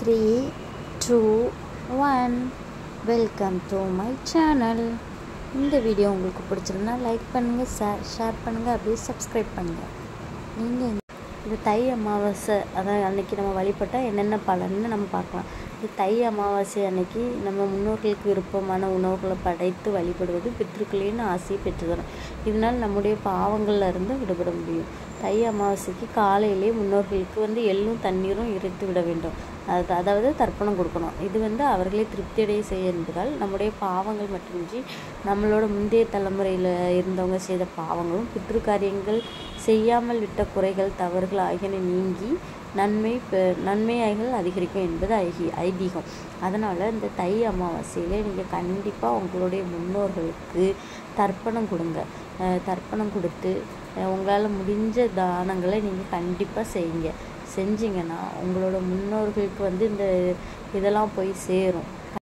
3, 2, 1. Welcome to my channel. இந்த video உங்களுக்கு பிடிச்சிருந்தா லைக் பண்ணுங்கள், ஷேர் பண்ணுங்கள், அப்படியே சப்ஸ்கிரைப் பண்ணுங்கள். நீங்கள் இந்த தை அமாவாசை அதான் அன்றைக்கி நம்ம வழிபட்டால் என்னென்ன பலன்னு நம்ம பார்க்கலாம். இந்த தை அமாவாசை அன்னைக்கு நம்ம முன்னோர்களுக்கு விருப்பமான உணவுகளை படைத்து வழிபடுவது பித்ருக்களின் ஆசையை பெற்றுதரும். இதனால் நம்முடைய பாவங்களில் இருந்து விடுபட முடியும். தை அமாவாசைக்கு காலையிலே முன்னோர்களுக்கு எள்ளும் தண்ணீரும் இறைத்து விட வேண்டும். அதாவது தர்ப்பணம் கொடுக்கணும். இது அவர்களே திருப்தியடைய செய்ய என்பதால் நம்முடைய பாவங்கள் மட்டுமின்றி நம்மளோட முந்தைய தலைமுறையில் இருந்தவங்க செய்த பாவங்களும் பித்ருக்காரியங்கள் செய்யாமல் விட்ட குறைகள் தவறுகள் ஆகியன நீங்கி நன்மைகள் அதிகரிக்கும் என்பது ஐதீகம். அதனால் இந்த தை அமாவாசையில் நீங்கள் கண்டிப்பாக உங்களுடைய முன்னோர்களுக்கு தர்ப்பணம் கொடுங்க. தர்ப்பணம் கொடுத்து உங்களால் முடிஞ்ச தானங்களை நீங்கள் கண்டிப்பாக செஞ்சிங்கன்னா உங்களோட முன்னோர்களுக்கு இந்த இதெல்லாம் போய் சேரும்.